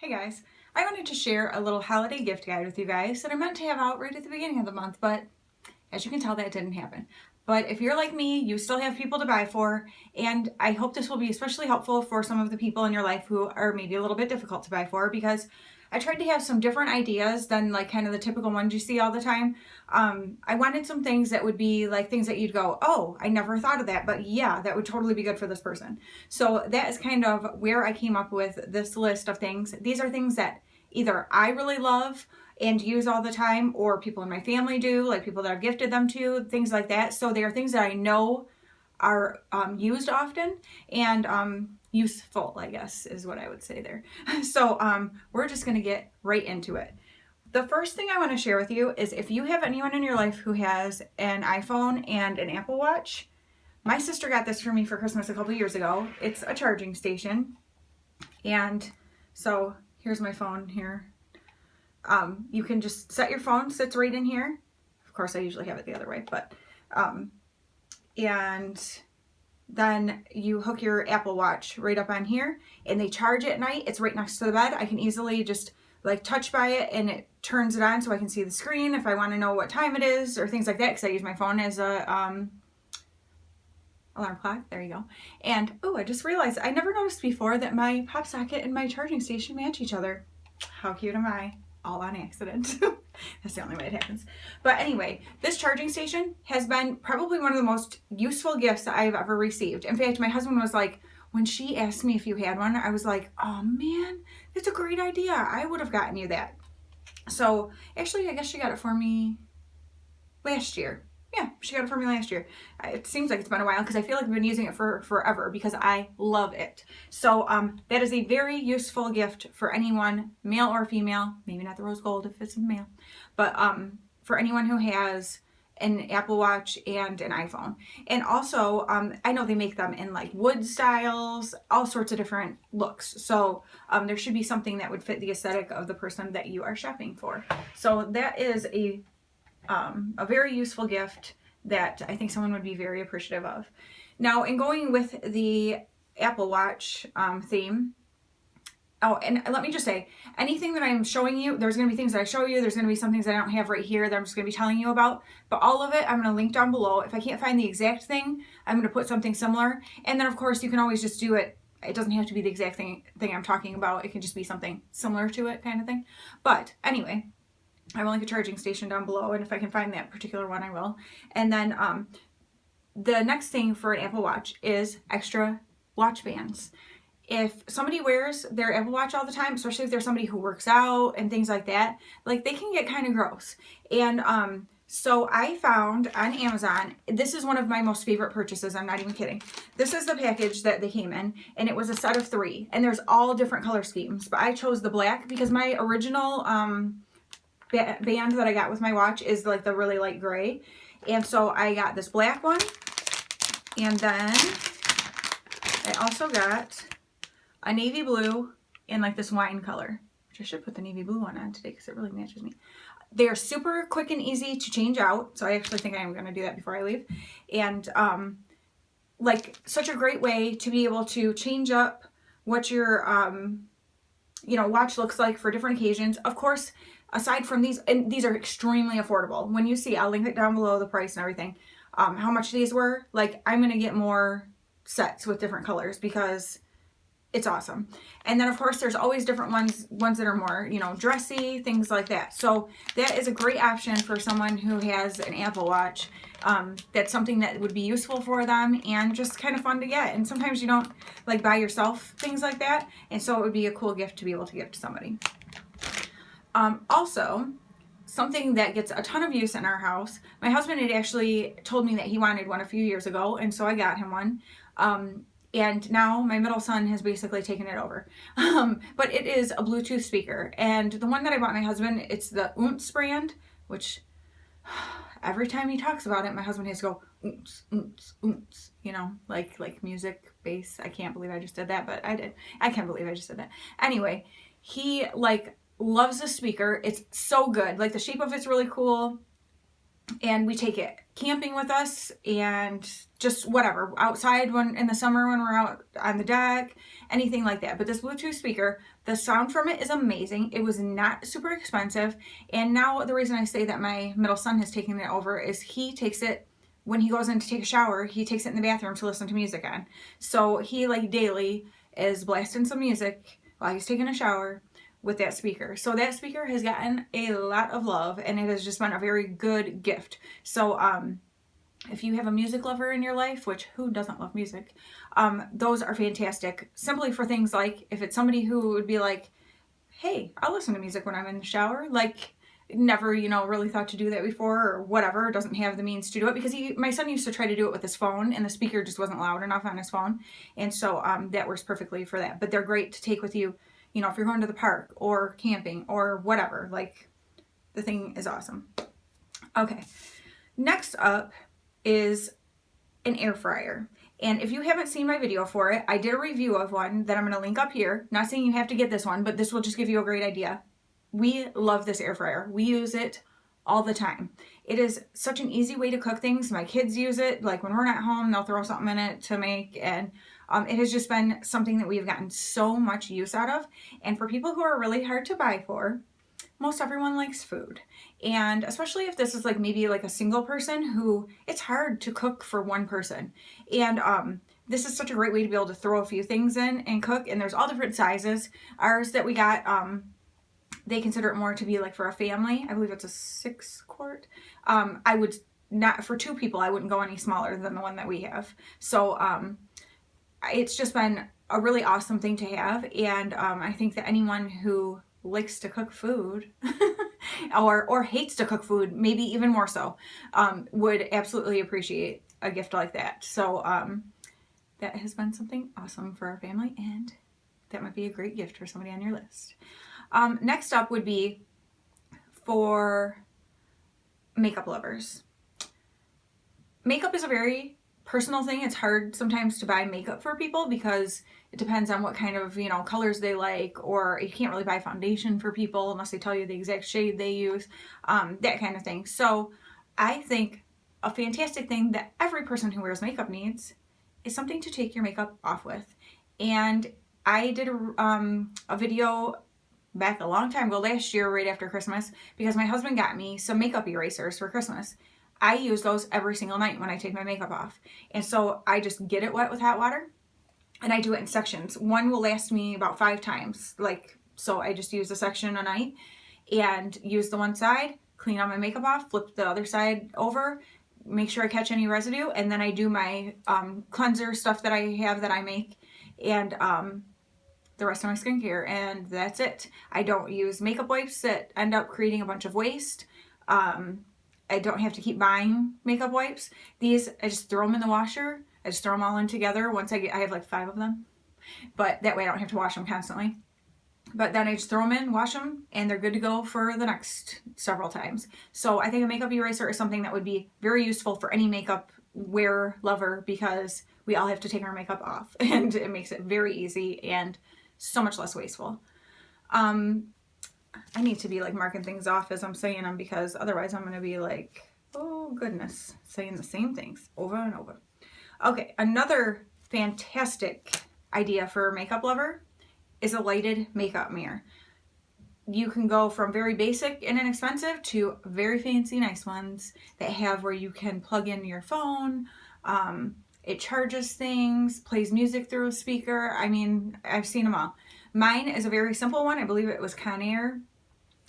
Hey guys, I wanted to share a little holiday gift guide with you guys that I meant to have out right at the beginning of the month, but as you can tell, that didn't happen. But if you're like me, you still have people to buy for, and I hope this will be especially helpful for some of the people in your life who are maybe a little bit difficult to buy for, because I tried to have some different ideas than like kind of the typical ones you see all the time. I wanted some things that would be like things that you'd go, oh, I never thought of that, but yeah, that would totally be good for this person. So that is kind of where I came up with this list of things. These are things that either I really love and use all the time, or people in my family do, like people that I've gifted them to, things like that. So they are things that I know are used often and useful, I guess is what I would say there. So we're just going to get right into it. The first thing I want to share with you is if you have anyone in your life who has an iPhone and an Apple Watch. My sister got this for me for Christmas a couple years ago. It's a charging station. And so here's my phone here. You can just set your phone, sits right in here. Of course, I usually have it the other way, but, and then you hook your Apple Watch right up on here and they charge at night. It's right next to the bed. I can easily just like touch by it and it turns it on so I can see the screen if I want to know what time it is or things like that, because I use my phone as a alarm clock. There you go. And oh, I just realized I never noticed before that my pop socket and my charging station match each other. How cute am I? All on accident. That's the only way it happens. But anyway, this charging station has been probably one of the most useful gifts that I've ever received. In fact, my husband was like, when she asked me if you had one, I was like, oh man, that's a great idea. I would have gotten you that. So actually, I guess she got it for me last year. Yeah, she got it for me last year. It seems like it's been a while because I feel like I've been using it for forever because I love it. So that is a very useful gift for anyone, male or female. Maybe not the rose gold if it's a male, but for anyone who has an Apple Watch and an iPhone. And also, I know they make them in like wood styles, all sorts of different looks. So there should be something that would fit the aesthetic of the person that you are shopping for. So that is a very useful gift that I think someone would be very appreciative of. Now, in going with the Apple Watch theme, oh, and let me just say, anything that I'm showing you, there's going to be things that I show you, there's going to be some things that I don't have right here that I'm just going to be telling you about, but all of it I'm going to link down below. If I can't find the exact thing, I'm going to put something similar, and then of course you can always just do it. It doesn't have to be the exact thing I'm talking about. It can just be something similar to it kind of thing. But anyway, I will link a charging station down below, and if I can find that particular one, I will. And then the next thing for an Apple Watch is extra watch bands. If somebody wears their Apple Watch all the time, especially if they're somebody who works out and things like that, like they can get kind of gross. And so I found on Amazon, this is one of my most favorite purchases, I'm not even kidding. This is the package that they came in, and it was a set of 3, and there's all different color schemes, but I chose the black because my original band that I got with my watch is like the really light gray. And so I got this black one, and then I also got a navy blue in like this wine color, which I should put the navy blue one on today because it really matches me. They are super quick and easy to change out, so I actually think I am going to do that before I leave. And like such a great way to be able to change up what your watch looks like for different occasions. Of course, aside from these, and these are extremely affordable. When you see, I'll link it down below, the price and everything, how much these were. Like, I'm going to get more sets with different colors because it's awesome. And then of course there's always different ones that are more, dressy, things like that. So that is a great option for someone who has an Apple Watch. That's something that would be useful for them and just kind of fun to get. And sometimes you don't like buy yourself things like that. And so it would be a cool gift to be able to give to somebody. Also, something that gets a ton of use in our house, my husband had actually told me that he wanted one a few years ago, and so I got him one. And now my middle son has basically taken it over. But it is a Bluetooth speaker. And the one that I bought my husband, it's the Oomps brand, which every time he talks about it, my husband has to go, Oomps, Oomps, Oomps, like music, bass. I can't believe I just did that, but I did. I can't believe I just did that. Anyway, he loves the speaker. It's so good. Like the shape of it's really cool. And we take it camping with us and just whatever, outside when in the summer when we're out on the deck, anything like that. But this Bluetooth speaker, The sound from it is amazing. It was not super expensive. And now the reason I say that my middle son has taken it over is he takes it when he goes in to take a shower, he takes it in the bathroom to listen to music on. So he like daily is blasting some music while he's taking a shower with that speaker. So that speaker has gotten a lot of love, and it has just been a very good gift. So if you have a music lover in your life, which who doesn't love music, those are fantastic. Simply for things like if it's somebody who would be like, hey, I'll listen to music when I'm in the shower, like never, really thought to do that before or whatever, doesn't have the means to do it, because my son used to try to do it with his phone and the speaker just wasn't loud enough on his phone. And so that works perfectly for that. But they're great to take with you, if you're going to the park or camping or whatever, like the thing is awesome. Okay. Next up is an air fryer. And if you haven't seen my video for it, I did a review of one that I'm going to link up here. Not saying you have to get this one, but this will just give you a great idea. We love this air fryer. We use it all the time. It is such an easy way to cook things. My kids use it. Like when we're not home, they'll throw something in it to make. And it has just been something that we've gotten so much use out of. And for people who are really hard to buy for, most everyone likes food. And especially if this is like maybe like a single person who it's hard to cook for one person. And this is such a great way to be able to throw a few things in and cook. And there's all different sizes. Ours that we got, they consider it more to be like for a family. I believe it's a 6-quart. I would not, for 2 people, I wouldn't go any smaller than the one that we have. So it's just been a really awesome thing to have. And I think that anyone who likes to cook food or hates to cook food, maybe even more so, would absolutely appreciate a gift like that. So that has been something awesome for our family, and that might be a great gift for somebody on your list. Next up would be for makeup lovers. Makeup is a very personal thing. It's hard sometimes to buy makeup for people because it depends on what kind of, colors they like, or you can't really buy foundation for people unless they tell you the exact shade they use, that kind of thing. So I think a fantastic thing that every person who wears makeup needs is something to take your makeup off with. And I did a video back a long time ago, last year, right after Christmas, because my husband got me some makeup erasers for Christmas. I use those every single night when I take my makeup off. And so I just get it wet with hot water and I do it in sections. One will last me about 5 times. So I just use a section a night and use the one side, clean all my makeup off, flip the other side over, make sure I catch any residue. And then I do my cleanser stuff that I have that I make, and the rest of my skincare, and that's it. I don't use makeup wipes that end up creating a bunch of waste. I don't have to keep buying makeup wipes. These, I just throw them in the washer. I just throw them all in together. Once I have like 5 of them, but that way I don't have to wash them constantly. But then I just throw them in, wash them, and they're good to go for the next several times. So I think a makeup eraser is something that would be very useful for any makeup wearer lover, because we all have to take our makeup off, and it makes it very easy and so much less wasteful. I need to be like marking things off as I'm saying them, because otherwise I'm going to be like, oh goodness, saying the same things over and over. Okay, another fantastic idea for a makeup lover is a lighted makeup mirror. You can go from very basic and inexpensive to very fancy nice ones that have where you can plug in your phone. It charges things, plays music through a speaker. I mean, I've seen them all. Mine is a very simple one. I believe it was Conair.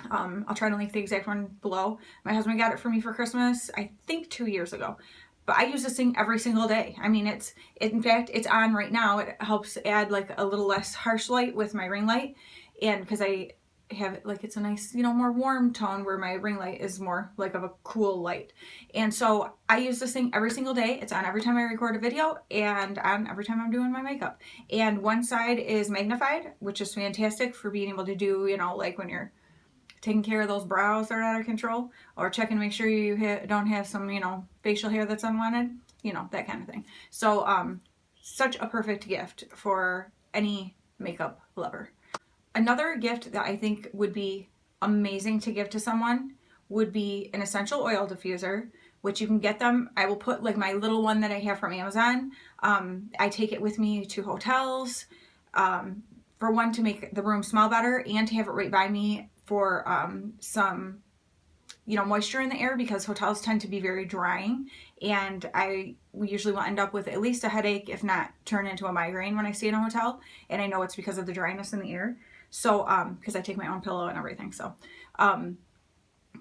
I'll try to link the exact one below. My husband got it for me for Christmas, I think 2 years ago. But I use this thing every single day. I mean, in fact, it's on right now. It helps add like a little less harsh light with my ring light. And because I have it like, it's a nice, more warm tone, where my ring light is more like of a cool light. And so I use this thing every single day. It's on every time I record a video and on every time I'm doing my makeup. And one side is magnified, which is fantastic for being able to do, like when you're taking care of those brows that are out of control, or checking to make sure you don't have some, facial hair that's unwanted, that kind of thing. So such a perfect gift for any makeup lover. Another gift that I think would be amazing to give to someone would be an essential oil diffuser, which you can get them. I will put like my little one that I have from Amazon. I take it with me to hotels, for one, to make the room smell better, and to have it right by me for some, you know, moisture in the air, because hotels tend to be very drying, and we usually will end up with at least a headache, if not turn into a migraine when I stay in a hotel, and I know it's because of the dryness in the air. So because I take my own pillow and everything. So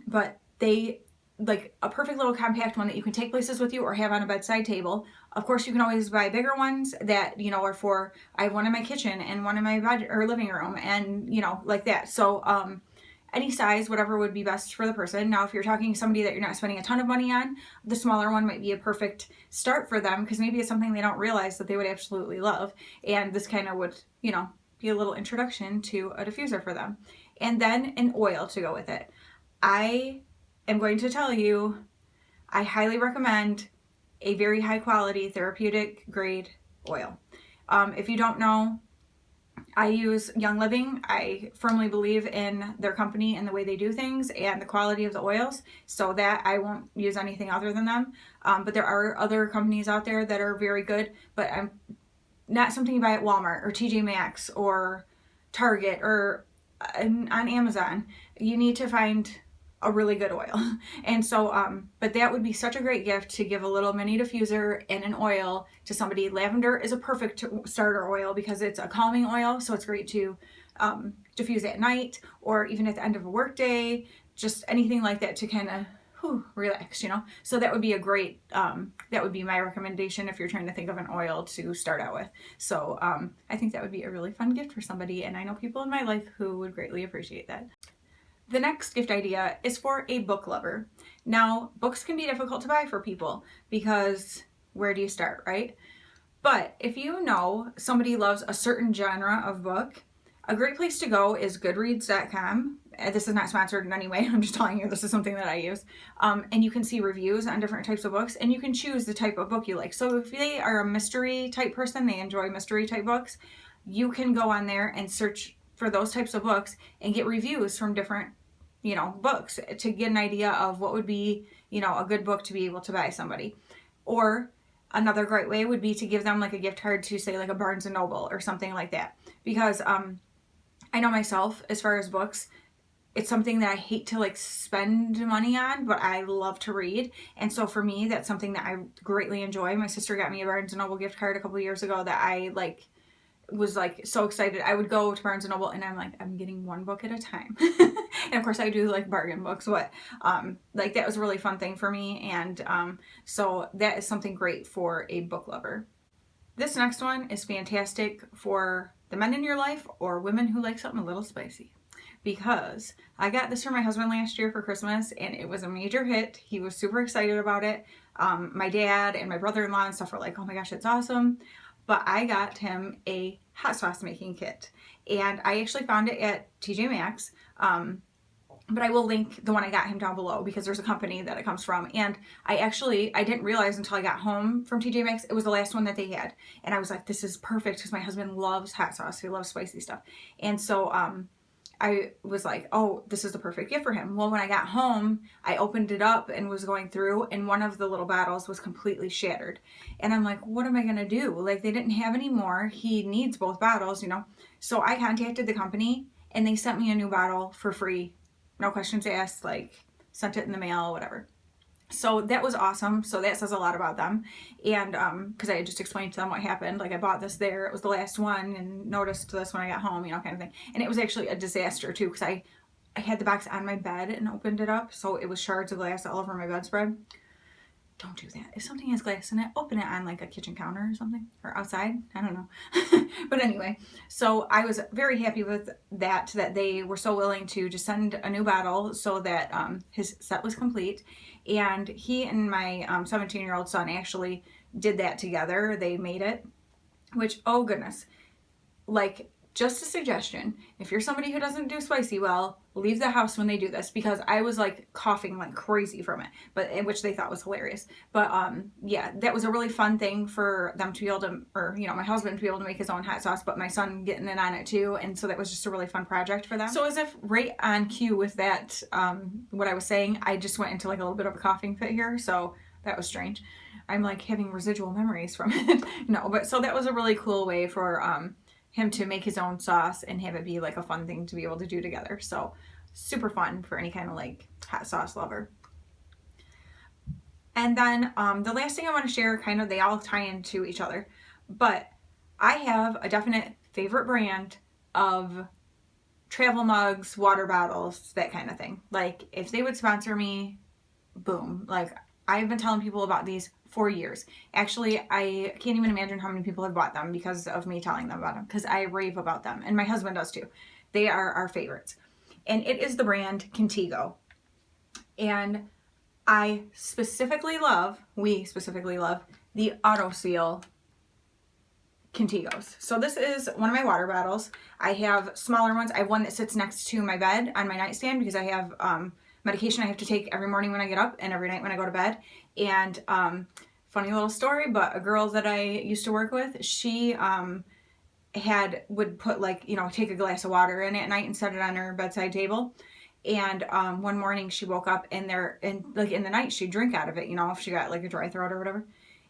but they, like, a perfect little compact one that you can take places with you or have on a bedside table. Of course, you can always buy bigger ones that, you know, are for, I have one in my kitchen and one in my bed or living room, and, you know, like that. So any size, whatever would be best for the person. Now, if you're talking to somebody that you're not spending a ton of money on, the smaller one might be a perfect start for them, because maybe it's something they don't realize that they would absolutely love, and this kind of would, you know, be a little introduction to a diffuser for them. And then an oil to go with it. I am going to tell you, I highly recommend a very high quality therapeutic grade oil. If you don't know, I use Young Living. I firmly believe in their company and the way they do things and the quality of the oils, so that I won't use anything other than them. But there are other companies out there that are very good, but I'm not something you buy at Walmart or TJ Maxx or Target or on Amazon. You need to find a really good oil. And so, but that would be such a great gift to give a little mini diffuser and an oil to somebody. Lavender is a perfect starter oil because it's a calming oil. So it's great to diffuse at night or even at the end of a work day, just anything like that to kind of relax, you know? So that would be a great, that would be my recommendation if you're trying to think of an oil to start out with. So I think that would be a really fun gift for somebody. And I know people in my life who would greatly appreciate that. The next gift idea is for a book lover. Now, books can be difficult to buy for people because where do you start, right? But if you know somebody loves a certain genre of book, a great place to go is goodreads.com. This is not sponsored in any way. I'm just telling you this is something that I use. And you can see reviews on different types of books, and you can choose the type of book you like. So if they are a mystery type person, they enjoy mystery type books, you can go on there and search for those types of books and get reviews from different, you know, books to get an idea of what would be, you know, a good book to be able to buy somebody. Or another great way would be to give them like a gift card to, say, like a Barnes & Noble or something like that. Because I know myself, as far as books, it's something that I hate to like spend money on, but I love to read. And so for me, that's something that I greatly enjoy. My sister got me a Barnes & Noble gift card a couple of years ago that I was so excited. I would go to Barnes & Noble and I'm like, I'm getting one book at a time. And of course I do like bargain books, but like that was a really fun thing for me. And so that is something great for a book lover. This next one is fantastic for the men in your life or women who like something a little spicy. Because I got this for my husband last year for Christmas and it was a major hit. He was super excited about it. My dad and my brother-in-law and stuff were like, oh my gosh, it's awesome. But I got him a hot sauce making kit, and I actually found it at TJ Maxx. But I will link the one I got him down below because there's a company that it comes from. And I didn't realize until I got home from TJ Maxx, it was the last one that they had. And I was like, this is perfect because my husband loves hot sauce. He loves spicy stuff. And so I was like, oh, this is the perfect gift for him. Well, when I got home, I opened it up and was going through, and one of the little bottles was completely shattered. And I'm like, what am I going to do? Like, they didn't have any more. He needs both bottles, you know? So I contacted the company and they sent me a new bottle for free. No questions asked, like sent it in the mail, whatever. So that was awesome. So that says a lot about them. And because I had just explained to them what happened. Like, I bought this there. It was the last one and noticed this when I got home, you know, kind of thing. And it was actually a disaster too, because I had the box on my bed and opened it up. So it was shards of glass all over my bedspread. Don't do that. If something has glass in it, open it on like a kitchen counter or something, or outside. I don't know. But anyway, so I was very happy with that they were so willing to just send a new bottle so that his set was complete. And he and my 17-year-old son actually did that together. They made it, which, oh goodness, like, just a suggestion, if you're somebody who doesn't do spicy well, leave the house when they do this, because I was like coughing like crazy from it, which they thought was hilarious. But yeah, that was a really fun thing for them to be able to, or, you know, my husband to be able to make his own hot sauce, but my son getting in on it too. And so that was just a really fun project for them. So as if right on cue with that, what I was saying, I just went into like a little bit of a coughing fit here. So that was strange. I'm like having residual memories from it. No, but so that was a really cool way for him to make his own sauce and have it be like a fun thing to be able to do together. So super fun for any kind of like hot sauce lover. And then the last thing I want to share, kind of they all tie into each other, but I have a definite favorite brand of travel mugs, water bottles, that kind of thing. Like if they would sponsor me, boom. Like I've been telling people about these for years. Actually, I can't even imagine how many people have bought them because of me telling them about them, because I rave about them, and my husband does too. They are our favorites. And it is the brand Contigo. And we specifically love the Auto Seal Contigos. So this is one of my water bottles. I have smaller ones. I have one that sits next to my bed on my nightstand because I have medication I have to take every morning when I get up and every night when I go to bed. And funny little story, but a girl that I used to work with, she would put like, you know, take a glass of water in at night and set it on her bedside table. And one morning she woke up and like in the night she'd drink out of it, you know, if she got like a dry throat or whatever.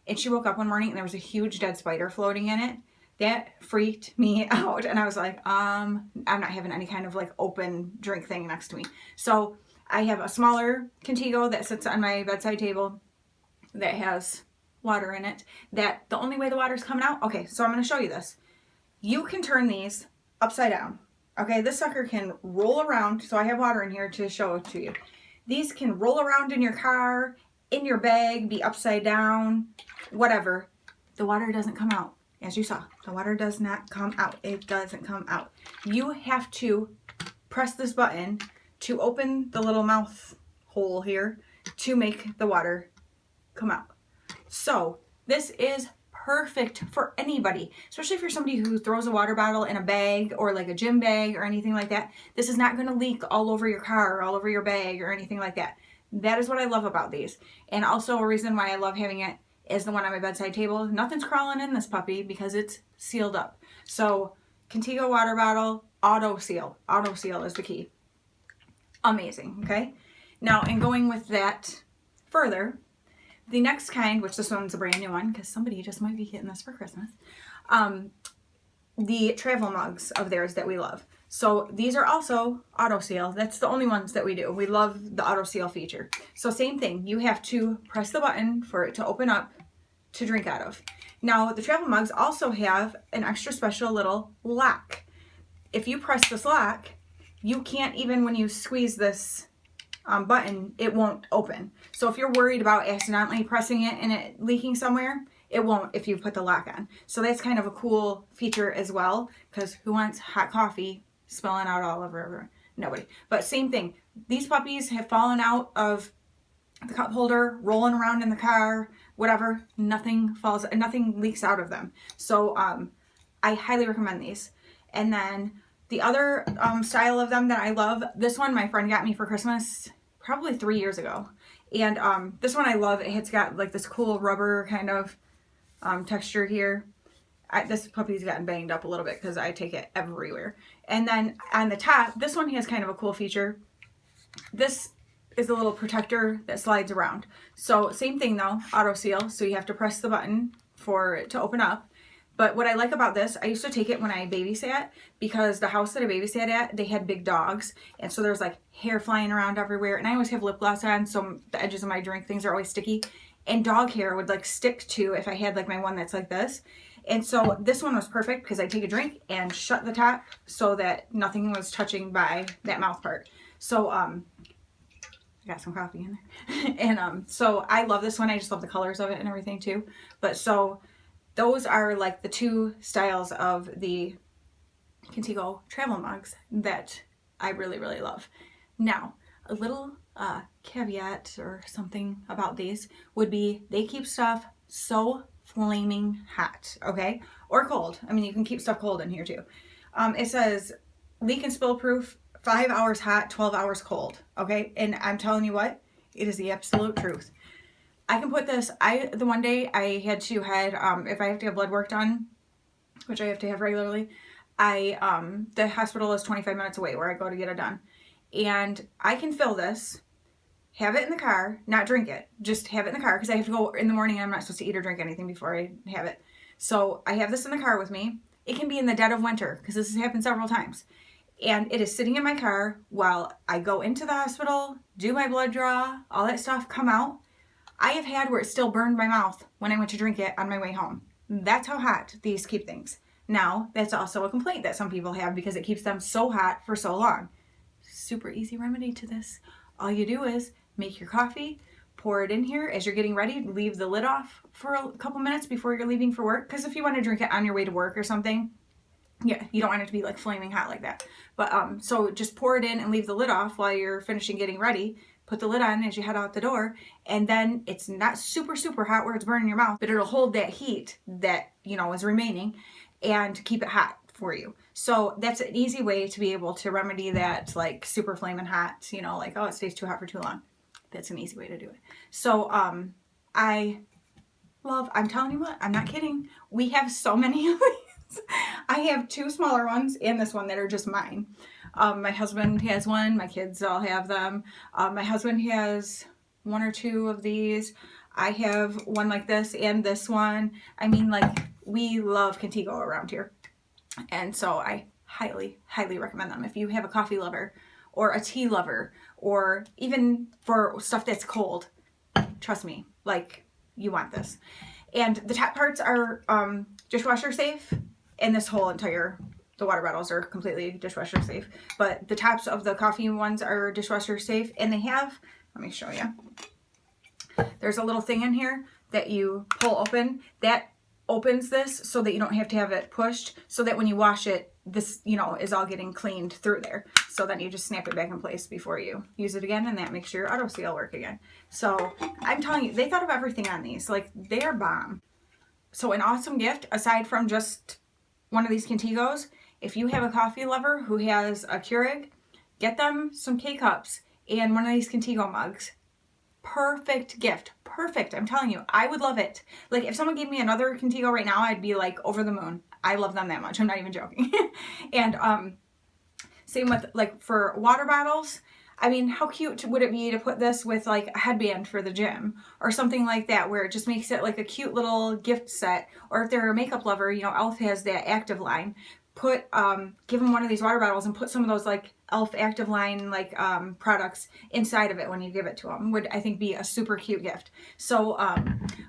And she woke up one morning and there was a huge dead spider floating in it. That freaked me out. And I was like, I'm not having any kind of like open drink thing next to me. So I have a smaller Contigo that sits on my bedside table that has water in it. That the only way the water's coming out, okay, so I'm going to show you this. You can turn these upside down. Okay, this sucker can roll around. So I have water in here to show it to you. These can roll around in your car, in your bag, be upside down, whatever. The water doesn't come out. As you saw, the water does not come out. It doesn't come out. You have to press this button to open the little mouth hole here to make the water come out. So this is perfect for anybody, especially if you're somebody who throws a water bottle in a bag or like a gym bag or anything like that. This is not going to leak all over your car or all over your bag or anything like that. That is what I love about these. And also a reason why I love having it is the one on my bedside table. Nothing's crawling in this puppy because it's sealed up. So Contigo water bottle, Auto Seal. Auto Seal is the key. Amazing, okay? Now, in going with that further, the next kind, which this one's a brand new one because somebody just might be getting this for Christmas, the travel mugs of theirs that we love. So these are also Auto Seal. That's the only ones that we do. We love the Auto Seal feature. So same thing. You have to press the button for it to open up to drink out of. Now, the travel mugs also have an extra special little lock. If you press this lock, you can't, even when you squeeze this button, it won't open. So if you're worried about accidentally pressing it and it leaking somewhere, it won't if you put the lock on. So that's kind of a cool feature as well, because who wants hot coffee spilling out all over? Nobody. But same thing. These puppies have fallen out of the cup holder, rolling around in the car, whatever. Nothing leaks out of them. So I highly recommend these. And then the other style of them that I love, this one my friend got me for Christmas probably 3 years ago. And this one I love. It's got like this cool rubber kind of texture here. This puppy's gotten banged up a little bit because I take it everywhere. And then on the top, this one has kind of a cool feature. This is a little protector that slides around. So same thing though, Auto Seal. So you have to press the button for it to open up. But what I like about this, I used to take it when I babysat, because the house that I babysat at, they had big dogs. And so there's like hair flying around everywhere. And I always have lip gloss on, so the edges of my drink things are always sticky. And dog hair would like stick to if I had like my one that's like this. And so this one was perfect because I take a drink and shut the top so that nothing was touching by that mouth part. So I got some coffee in there. And so I love this one. I just love the colors of it and everything too. But so those are like the two styles of the Contigo travel mugs that I really, really love. Now, a little caveat or something about these would be they keep stuff so flaming hot, okay? Or cold. I mean, you can keep stuff cold in here too. It says leak and spill proof, 5 hours hot, 12 hours cold, okay? And I'm telling you what, it is the absolute truth. I can put this, the one day I had to had, if I have to have blood work done, which I have to have regularly, the hospital is 25 minutes away where I go to get it done. And I can fill this, have it in the car, not drink it, just have it in the car because I have to go in the morning and I'm not supposed to eat or drink anything before I have it. So I have this in the car with me. It can be in the dead of winter, because this has happened several times. And it is sitting in my car while I go into the hospital, do my blood draw, all that stuff, come out. I have had where it still burned my mouth when I went to drink it on my way home. That's how hot these keep things. Now, that's also a complaint that some people have because it keeps them so hot for so long. Super easy remedy to this. All you do is make your coffee, pour it in here as you're getting ready, leave the lid off for a couple minutes before you're leaving for work. Because if you want to drink it on your way to work or something, yeah, you don't want it to be like flaming hot like that. But so just pour it in and leave the lid off while you're finishing getting ready. Put the lid on as you head out the door, and then it's not super, super hot where it's burning your mouth, but it'll hold that heat that, you know, is remaining and keep it hot for you. So that's an easy way to be able to remedy that, like super flaming hot, you know, like, oh, it stays too hot for too long. That's an easy way to do it. So I'm telling you what, I'm not kidding. We have so many of these. I have 2 smaller ones and this one that are just mine. My husband has one. My kids all have them. My husband has 1 or 2 of these. I have one like this and this one. I mean, like, we love Contigo around here. And so I highly, highly recommend them. If you have a coffee lover or a tea lover, or even for stuff that's cold, trust me, like, you want this. And the top parts are dishwasher safe, and this whole entire, the water bottles are completely dishwasher safe, but the tops of the coffee ones are dishwasher safe. And they have, let me show you, there's a little thing in here that you pull open that opens this so that you don't have to have it pushed, so that when you wash it, this, you know, is all getting cleaned through there. So then you just snap it back in place before you use it again, and that makes your auto seal work again. So I'm telling you, they thought of everything on these. Like, they are bomb. So an awesome gift, aside from just one of these Contigos, if you have a coffee lover who has a Keurig, get them some K-Cups and one of these Contigo mugs. Perfect gift. Perfect. I'm telling you, I would love it. Like, if someone gave me another Contigo right now, I'd be like over the moon. I love them that much. I'm not even joking. And same with, like, for water bottles. I mean, how cute would it be to put this with like a headband for the gym or something like that, where it just makes it like a cute little gift set. Or if they're a makeup lover, you know, e.l.f. has that active line. Put give them one of these water bottles and put some of those like e.l.f. active line like products inside of it when you give it to them. Would, I think, be a super cute gift. So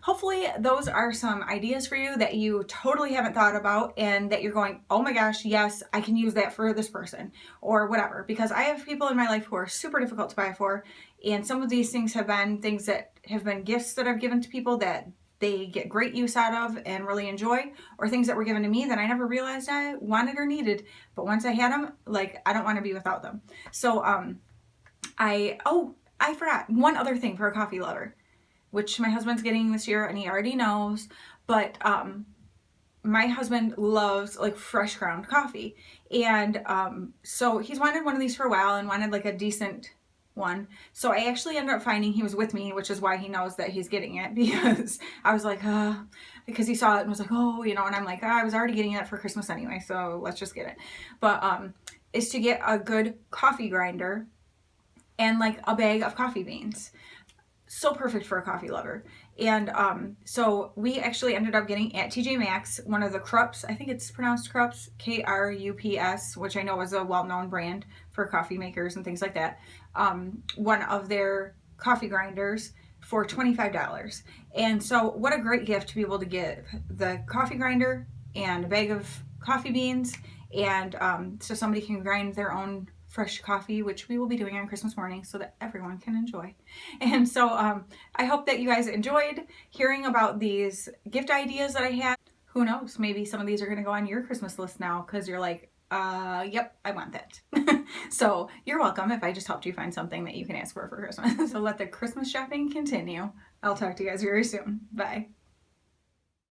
hopefully those are some ideas for you that you totally haven't thought about, and that you're going, oh my gosh, yes, I can use that for this person or whatever. Because I have people in my life who are super difficult to buy for, and some of these things have been things that have been gifts that I've given to people that they get great use out of and really enjoy, or things that were given to me that I never realized I wanted or needed. But once I had them, like, I don't want to be without them. So I forgot one other thing for a coffee lover, which my husband's getting this year and he already knows. But my husband loves like fresh ground coffee. And so he's wanted one of these for a while and wanted like a decent one. So I actually ended up finding, he was with me, which is why he knows that he's getting it, because I was like, because he saw it and was like, oh, you know, and I'm like, I was already getting it for Christmas anyway, so let's just get it. But is to get a good coffee grinder and like a bag of coffee beans. So perfect for a coffee lover. And so we actually ended up getting at TJ Maxx one of the Krups, I think it's pronounced Krups, Krups, which I know is a well-known brand for coffee makers and things like that. One of their coffee grinders for $25. And so what a great gift to be able to get the coffee grinder and a bag of coffee beans, and so somebody can grind their own fresh coffee, which we will be doing on Christmas morning so that everyone can enjoy. And so I hope that you guys enjoyed hearing about these gift ideas that I had. Who knows, maybe some of these are going to go on your Christmas list now, because you're like, yep, I want that. So you're welcome if I just helped you find something that you can ask for Christmas. So let the Christmas shopping continue. I'll talk to you guys very soon. Bye.